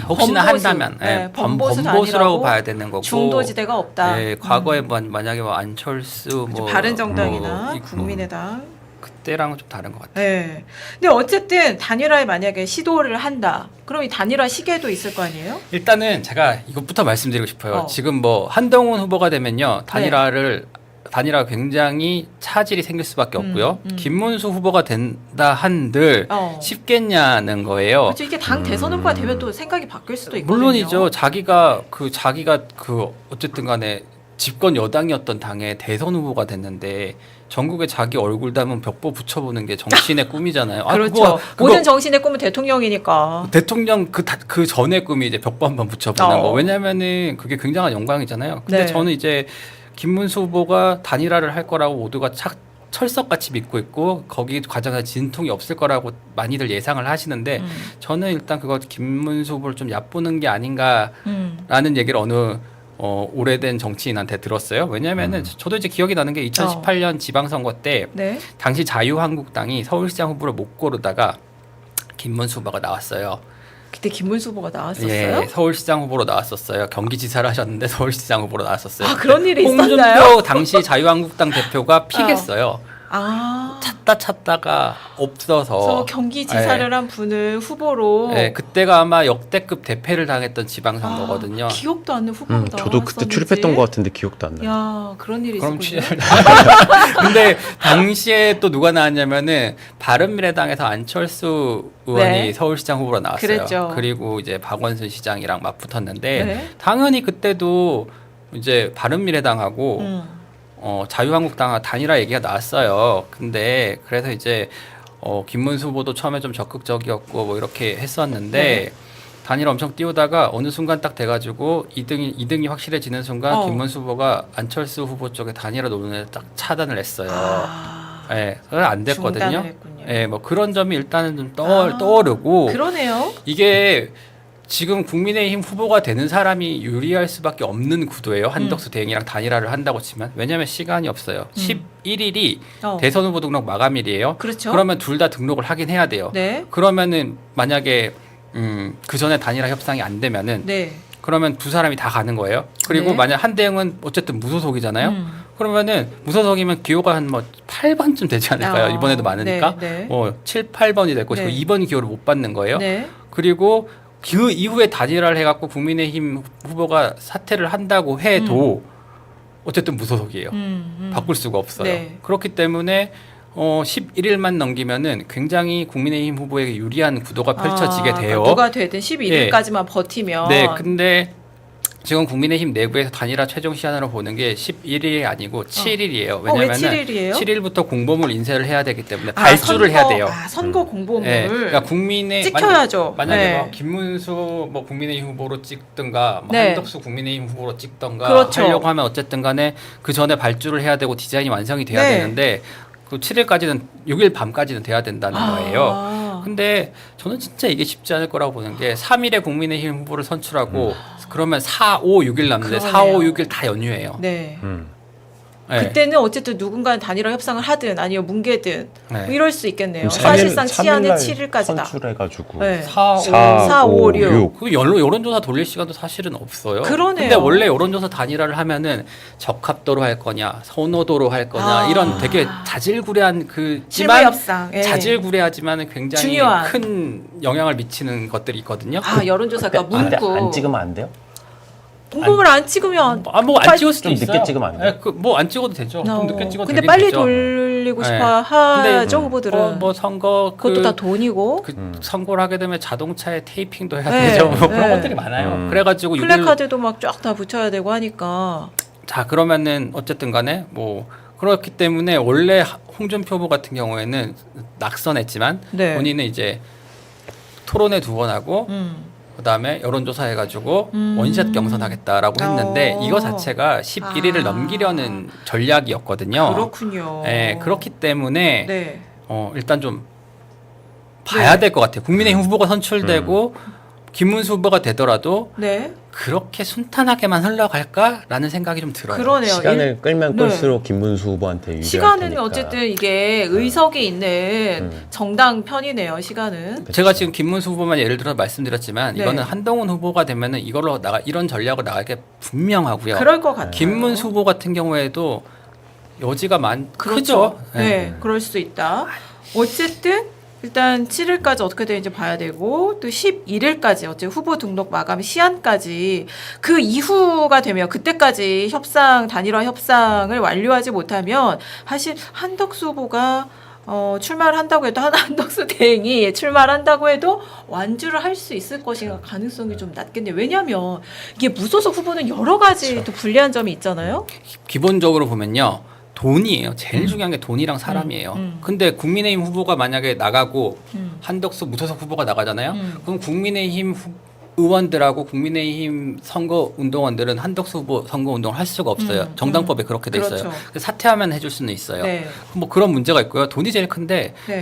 혹시나 범보수, 한다면 네, 범보수도 범보수라고 아니라고 봐야 되는 거고 중도지대가 없다. 과거에 만약에 뭐 안철수 뭐 바른정당이나 뭐 국민의당 그때랑은 좀 다른 것 같아요. 네. 근데 어쨌든 단일화에 만약에 시도를 한다. 그럼 이 단일화 시계도 있을 거 아니에요? 일단은 제가 이것부터 말씀드리고 싶어요. 어. 지금 뭐 한동훈 후보가 되면요 단일화가 굉장히 차질이 생길 수밖에 없고요. 김문수 후보가 된다 한들 쉽겠냐는 거예요. 그렇죠. 이게 당 대선 후보가 되면 또 생각이 바뀔 수도 있거든요. 물론이죠. 자기가 어쨌든 간에 집권 여당이었던 당의 대선 후보가 됐는데 전국에 자기 얼굴 담은 벽보 붙여보는 게 정치인의 꿈이잖아요. 그렇죠. 모든 정치인의 꿈은 대통령이니까. 대통령 그 전의 꿈이 이제 벽보 한번 붙여보는 거. 왜냐면은 그게 굉장한 영광이잖아요. 근데 네. 저는 이제 김문수 후보가 단일화를 할 거라고 모두가 철석같이 믿고 있고 거기 과정에서 진통이 없을 거라고 많이들 예상을 하시는데 저는 일단 그거 김문수 후보를 좀 얕보는 게 아닌가라는 얘기를 오래된 정치인한테 들었어요. 왜냐하면은 저도 이제 기억이 나는 게 2018년 지방선거 때 네. 당시 자유한국당이 서울시장 후보를 못 고르다가 김문수 후보가 나왔어요. 그때 김문수 후보가 나왔었어요? 예, 서울시장 후보로 나왔었어요. 경기지사를 하셨는데 서울시장 후보로 나왔었어요. 아, 그런 일이 홍준표 있었나요? 당시 자유한국당 대표가 피겠어요. 찾다가 없어서. 그래서 경기지사를 한 분을 후보로. 네, 그때가 아마 역대급 대패를 당했던 지방선거거든요. 기억도 안 나는 후보가 나왔었는지. 저도 그때 출입했던 것 같은데 기억도 안 나요. 야, 그런 일이 그럼 있었군요. 근데 당시에 또 누가 나왔냐면은 바른미래당에서 안철수 의원이 네. 서울시장 후보로 나왔어요. 그랬죠. 그리고 이제 박원순 시장이랑 맞붙었는데 네. 당연히 그때도 이제 바른미래당하고 자유한국당과 단일화 얘기가 나왔어요. 근데 그래서 이제 김문수 후보도 처음에 좀 적극적이었고 뭐 이렇게 했었는데 네. 단일화 엄청 띄우다가 어느 순간 딱 돼가지고 2등이 확실해지는 순간 김문수 후보가 안철수 후보 쪽에 단일화 논의를 딱 차단을 했어요. 예, 그래서 안 됐거든요. 예, 뭐 그런 점이 일단은 좀 떠오르고. 그러네요. 이게 지금 국민의힘 후보가 되는 사람이 유리할 수밖에 없는 구도예요. 한덕수 대행이랑 단일화를 한다고 치면. 왜냐하면 시간이 없어요. 11일이 대선 후보 등록 마감일이에요. 그렇죠. 그러면 둘 다 등록을 하긴 해야 돼요. 네. 그러면은 만약에 그 전에 단일화 협상이 안 되면은 네. 그러면 두 사람이 다 가는 거예요. 그리고 네. 만약 한대영은 어쨌든 무소속이잖아요. 그러면은 무소속이면 기호가 한 뭐 8번쯤 되지 않을까요? 이번에도 많으니까. 네. 7, 8번이 될 것이고 네. 2번 기호를 못 받는 거예요. 네. 그리고 그 이후에 단일화를 해갖고 국민의힘 후보가 사퇴를 한다고 해도 어쨌든 무소속이에요. 바꿀 수가 없어요. 네. 그렇기 때문에 11일만 넘기면은 굉장히 국민의힘 후보에게 유리한 구도가 펼쳐지게 돼요. 그러니까 누가 되든 11일까지만 버티면. 네, 근데 지금 국민의힘 내부에서 단일화 최종 시한으로 보는 게 11일이 아니고 7일이에요. 왜 7일이에요? 7일부터 공보물 인쇄를 해야 되기 때문에 발주를 해야 돼요. 선거 공보물. 네, 그러니까 찍혀야죠. 만약에 네. 뭐 김문수 뭐 국민의힘 후보로 찍든가 뭐 네. 한덕수 국민의힘 후보로 찍든가 그렇죠. 하려고 하면 어쨌든 간에 그 전에 발주를 해야 되고 디자인이 완성이 돼야 네. 되는데 그 7일까지는 6일 밤까지는 돼야 된다는 거예요. 근데 저는 진짜 이게 쉽지 않을 거라고 보는 게 3일에 국민의힘 후보를 선출하고 그러면 4, 5, 6일 남는데 4, 5, 6일 다 연휴예요. 네. 네. 그때는 어쨌든 누군가는 단일화 협상을 하든 아니면 뭉개든 네. 뭐 이럴 수 있겠네요. 그럼 사실상 3일 치안은 날 7일까지다. 선출해가지고 네. 4, 4, 5, 6. 그 여론조사 돌릴 시간도 사실은 없어요. 그러네요. 근데 원래 여론조사 단일화를 하면은 적합도로 할 거냐, 선호도로 할 거냐 이런 되게 자질구레한 실무 협상. 예. 자질구레하지만 굉장히 중요한. 큰 영향을 미치는 것들이 있거든요. 여론조사가 문구. 안 찍으면 안 돼요? 공보물 안 찍으면 뭐 안 찍을 수도 좀 있어요. 늦게 찍으면 안 돼요? 네, 뭐 안 찍어도 되죠. 좀 늦게 찍어도 근데 되긴 빨리 되죠. 돌리고 네. 싶어 하죠 후보들은. 뭐 선거 그것도 다 돈이고. 선거를 하게 되면 자동차에 테이핑도 해야 네. 되죠. 뭐 그런 네. 것들이 많아요. 그래가지고 플래카드도 막 쫙 다 붙여야 되고 하니까. 자 그러면은 어쨌든 간에 뭐 그렇기 때문에 원래 홍준표 후보 같은 경우에는 낙선했지만 네. 본인은 이제 토론회 2번 하고 그다음에 여론조사 해가지고 원샷 경선하겠다라고 했는데 이거 자체가 11일을 넘기려는 전략이었거든요. 그렇군요. 네, 그렇기 때문에 네. 일단 좀 봐야 될 것 같아요. 국민의힘 후보가 선출되고 김문수 후보가 되더라도 네. 그렇게 순탄하게만 흘러갈까라는 생각이 좀 들어요. 그러네요. 시간을 끌면 네. 끌수록 김문수 후보한테 유리할 시간은 테니까. 어쨌든 이게 의석이 있는 정당 편이네요. 시간은. 제가 지금 김문수 후보만 예를 들어 말씀드렸지만 네. 이거는 한동훈 후보가 되면은 이걸로 이런 전략을 나가게 분명하고요. 그럴 것 같아요. 김문수 후보 같은 경우에도 여지가 그렇죠. 크죠. 네, 그럴 수 있다. 어쨌든 일단 7일까지 어떻게 되는지 봐야 되고 또 11일까지 어째 후보 등록 마감 시한까지 그 이후가 되면 그때까지 단일화 협상을 완료하지 못하면 사실 한덕수 후보가 출마를 한다고 해도 한덕수 대행이 출마를 한다고 해도 완주를 할 수 있을 것인가 가능성이 좀 낮겠네요. 왜냐하면 이게 무소속 후보는 여러 가지 또 불리한 점이 있잖아요. 기본적으로 보면요. 돈이에요. 제일 중요한 게 돈이랑 사람이에요. 근데 국민의힘 후보가 만약에 나가고 한덕수 무소속 후보가 나가잖아요. 그럼 국민의힘 의원들하고 국민의힘 선거 운동원들은 한덕수 후보 선거 운동을 할 수가 없어요. 정당법에 그렇게 돼 있어요. 그렇죠. 그래서 사퇴하면 해줄 수는 있어요. 네. 뭐 그런 문제가 있고요. 돈이 제일 큰데 네.